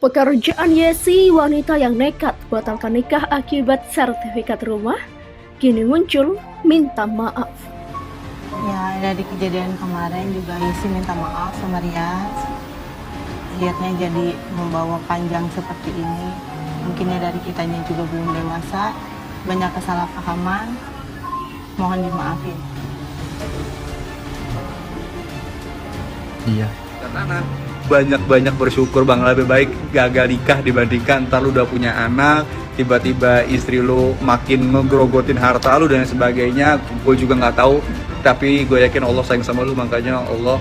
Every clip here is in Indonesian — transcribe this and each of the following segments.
Pekerjaan Yesi, wanita yang nekat batalkan nikah akibat sertifikat rumah, kini muncul minta maaf. Ya, dari kejadian kemarin juga Yesi minta maaf sama Rias. Lihatnya jadi membawa panjang seperti ini. Mungkinnya dari kitanya juga belum dewasa, banyak kesalahpahaman. Mohon dimaafin. Iya. Karena banyak bersyukur Bang, lebih baik gagal nikah dibandingkan ntar lu udah punya anak, tiba-tiba istri lu makin ngegrogotin harta lu dan sebagainya. Gue juga nggak tahu, tapi gue yakin Allah sayang sama lu, makanya Allah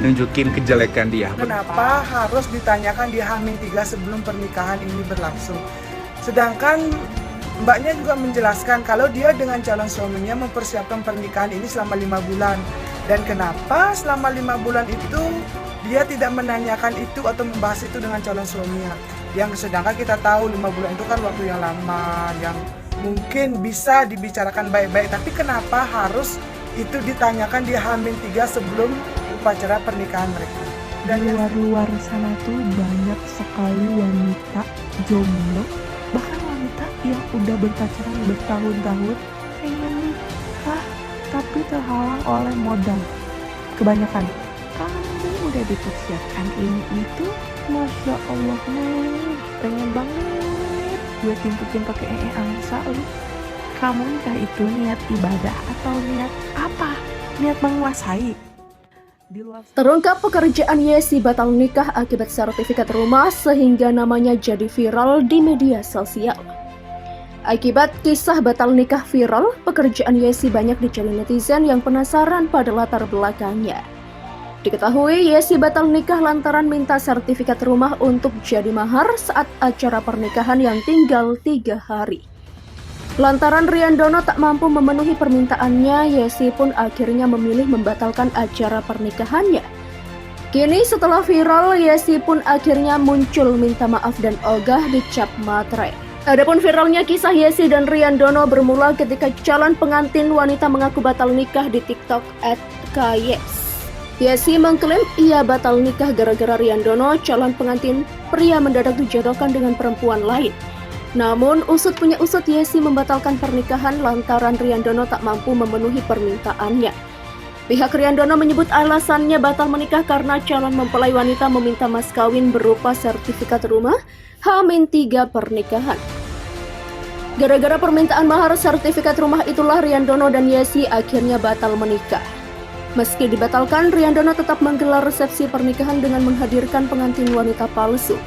nunjukin kejelekan dia. Kenapa harus ditanyakan di H-3 sebelum pernikahan ini berlangsung? Sedangkan mbaknya juga menjelaskan kalau dia dengan calon suaminya mempersiapkan pernikahan ini selama 5 bulan. Dan kenapa selama 5 bulan itu dia tidak menanyakan itu atau membahas itu dengan calon suaminya? Yang sedangkan kita tahu 5 bulan itu kan waktu yang lama, yang mungkin bisa dibicarakan baik-baik. Tapi kenapa harus itu ditanyakan di H-3 sebelum upacara pernikahan mereka? Dan luar sana tuh banyak sekali wanita jomblo, bahkan wanita yang udah berpacaran bertahun-tahun pengen nikah tapi terhalang oleh modal. Kebanyakan kamu udah dipersiapkan ini itu, masya Allah nih, pengen banget gue timpukin pakai angsa lu. Kamu nikah itu niat ibadah atau niat apa? Niat menguasai? Terungkap pekerjaan Yesi batal nikah akibat sertifikat rumah sehingga namanya jadi viral di media sosial. Akibat kisah batal nikah viral, pekerjaan Yesi banyak dicari netizen yang penasaran pada latar belakangnya. Diketahui Yesi batal nikah lantaran minta sertifikat rumah untuk jadi mahar saat acara pernikahan yang tinggal 3 hari. Lantaran Riandono tak mampu memenuhi permintaannya, Yesi pun akhirnya memilih membatalkan acara pernikahannya. Kini setelah viral, Yesi pun akhirnya muncul minta maaf dan ogah dicap matre. Adapun viralnya kisah Yesi dan Riandono bermula ketika calon pengantin wanita mengaku batal nikah di TikTok @kyes. Yesi mengklaim ia batal nikah gara-gara Riandono, calon pengantin pria, mendadak dijodohkan dengan perempuan lain. Namun, usut punya usut, Yesi membatalkan pernikahan lantaran Riandono tak mampu memenuhi permintaannya. Pihak Riandono menyebut alasannya batal menikah karena calon mempelai wanita meminta mas kawin berupa sertifikat rumah H-3 pernikahan. Gara-gara permintaan mahar sertifikat rumah itulah Riandono dan Yesi akhirnya batal menikah. Meski dibatalkan, Riandono tetap menggelar resepsi pernikahan dengan menghadirkan pengantin wanita palsu.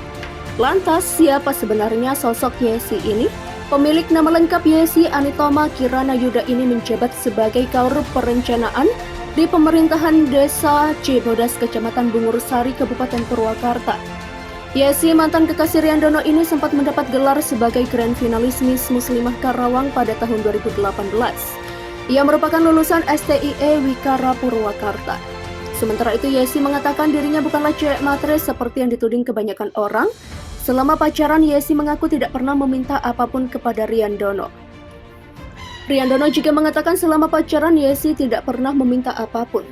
Lantas, siapa sebenarnya sosok Yesi ini? Pemilik nama lengkap Yesi Anitoma Kirana Yuda ini menjabat sebagai Kaurup Perencanaan di Pemerintahan Desa Cibodas, Kecamatan Bungursari, Kabupaten Purwakarta. Yesi, mantan kekasih Riandono ini sempat mendapat gelar sebagai Grand Finalis Miss Muslimah Karawang pada tahun 2018. Ia merupakan lulusan STIE Wikara Purwakarta. Sementara itu, Yesi mengatakan dirinya bukanlah cewek matre seperti yang dituding kebanyakan orang. Selama pacaran, Yesi mengaku tidak pernah meminta apapun kepada Riandono. Riandono juga mengatakan selama pacaran Yesi tidak pernah meminta apapun.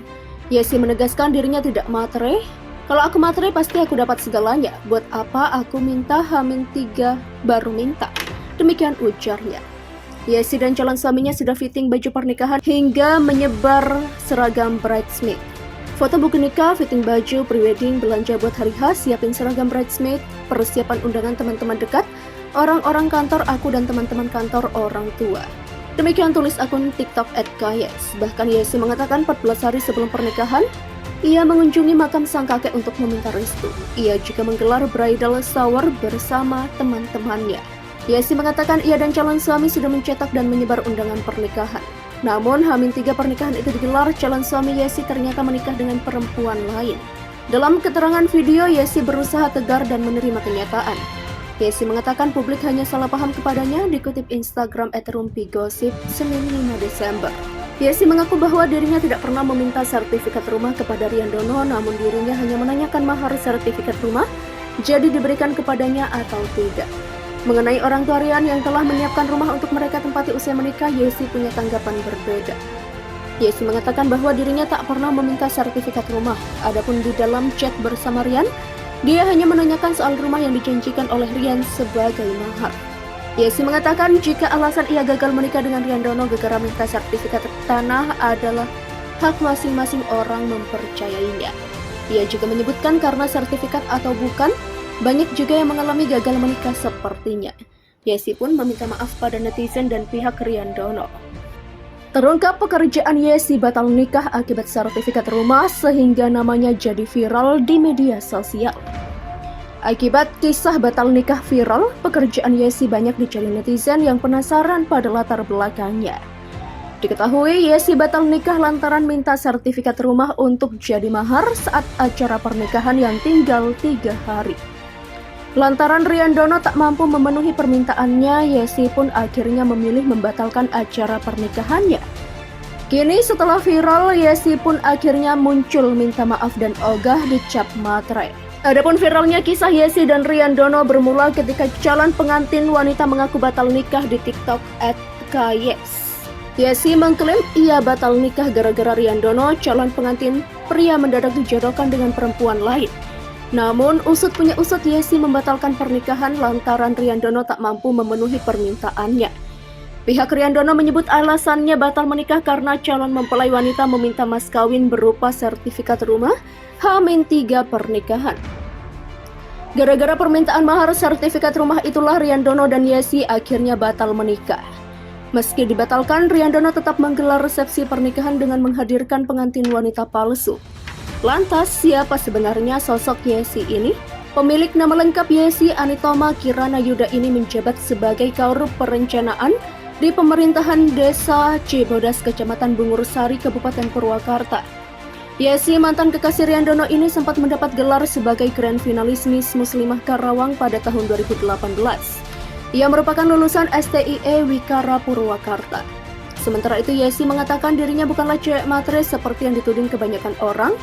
Yesi menegaskan dirinya tidak matre. Kalau aku matre pasti aku dapat segalanya. Buat apa aku minta H-3 baru minta? Demikian ujarnya. Yesi dan calon suaminya sudah fitting baju pernikahan hingga menyebar seragam bridesmaid. Foto buku nikah, fitting baju, prewedding, belanja buat hari khas, siapin seragam bridesmaid, persiapan undangan teman-teman dekat, orang-orang kantor aku dan teman-teman kantor orang tua. Demikian tulis akun TikTok @kyes. Bahkan Yesi mengatakan 14 hari sebelum pernikahan, ia mengunjungi makam sang kakek untuk meminta restu. Ia juga menggelar bridal shower bersama teman-temannya. Yesi mengatakan ia dan calon suami sudah mencetak dan menyebar undangan pernikahan. Namun, H-3 pernikahan itu digelar, calon suami Yesi ternyata menikah dengan perempuan lain. Dalam keterangan video, Yesi berusaha tegar dan menerima kenyataan. Yesi mengatakan publik hanya salah paham kepadanya, dikutip Instagram @rumpigosip Senin 5 Desember. Yesi mengaku bahwa dirinya tidak pernah meminta sertifikat rumah kepada Riandono, namun dirinya hanya menanyakan mahar sertifikat rumah, jadi diberikan kepadanya atau tidak. Mengenai orang tua Rian yang telah menyiapkan rumah untuk mereka tempati usia menikah, Yesi punya tanggapan berbeda. Yesi mengatakan bahwa dirinya tak pernah meminta sertifikat rumah. Adapun di dalam chat bersama Rian, Dia hanya menanyakan soal rumah yang dijanjikan oleh Rian sebagai mahar. Yesi mengatakan jika alasan ia gagal menikah dengan Riandono gara-gara minta sertifikat tanah adalah hak masing-masing orang mempercayainya. Ia juga menyebutkan karena sertifikat atau bukan, banyak juga yang mengalami gagal menikah sepertinya. Yesi pun meminta maaf pada netizen dan pihak Riandono. Terungkap pekerjaan Yesi batal nikah akibat sertifikat rumah sehingga namanya jadi viral di media sosial. Akibat kisah batal nikah viral, pekerjaan Yesi banyak dicari netizen yang penasaran pada latar belakangnya. Diketahui Yesi batal nikah lantaran minta sertifikat rumah untuk jadi mahar saat acara pernikahan yang tinggal 3 hari. Lantaran Riandono tak mampu memenuhi permintaannya, Yesi pun akhirnya memilih membatalkan acara pernikahannya. Kini setelah viral, Yesi pun akhirnya muncul minta maaf dan ogah dicap matre. Adapun viralnya kisah Yesi dan Riandono bermula ketika calon pengantin wanita mengaku batal nikah di TikTok @kyes. Yesi mengklaim ia batal nikah gara-gara Riandono, calon pengantin pria, mendadak dijodohkan dengan perempuan lain. Namun, usut punya usut, Yesi membatalkan pernikahan lantaran Riandono tak mampu memenuhi permintaannya. Pihak Riandono menyebut alasannya batal menikah karena calon mempelai wanita meminta mas kawin berupa sertifikat rumah H-3 pernikahan. Gara-gara permintaan mahar sertifikat rumah itulah Riandono dan Yesi akhirnya batal menikah. Meski dibatalkan, Riandono tetap menggelar resepsi pernikahan dengan menghadirkan pengantin wanita palsu. Lantas, siapa sebenarnya sosok Yesi ini? Pemilik nama lengkap Yesi Anitoma Kirana Yuda ini menjabat sebagai Kaurup Perencanaan di pemerintahan Desa Cibodas, Kecamatan Bungursari, Kabupaten Purwakarta. Yesi, mantan kekasih Riandono ini sempat mendapat gelar sebagai Grand Finalis Miss Muslimah Karawang pada tahun 2018. Ia merupakan lulusan STIE Wikara Purwakarta. Sementara itu, Yesi mengatakan dirinya bukanlah cewek matre seperti yang dituding kebanyakan orang.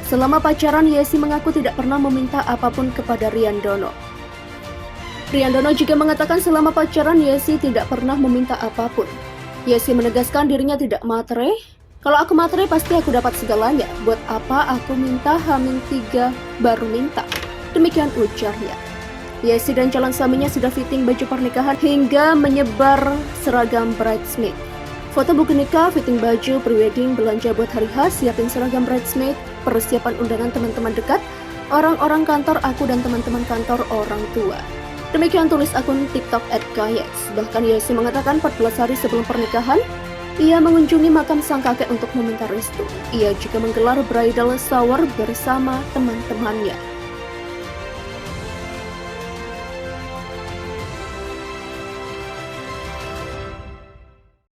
Selama pacaran, Yesi mengaku tidak pernah meminta apapun kepada Riandono. Riandono juga mengatakan selama pacaran, Yesi tidak pernah meminta apapun. Yesi menegaskan dirinya tidak matre. Kalau aku matre pasti aku dapat segalanya. Buat apa aku minta H-3 baru minta? Demikian ujarnya. Yesi dan calon suaminya sudah fitting baju pernikahan hingga menyebar seragam bridesmaid. Foto buku nikah, fitting baju, prewedding, belanja buat hari khas, siapin seragam bridesmaid, persiapan undangan teman-teman dekat, orang-orang kantor aku dan teman-teman kantor orang tua. Demikian tulis akun TikTok @kyes. Bahkan Yesi mengatakan 14 hari sebelum pernikahan, ia mengunjungi makam sang kakek untuk meminta restu. Ia juga menggelar bridal shower bersama teman-temannya.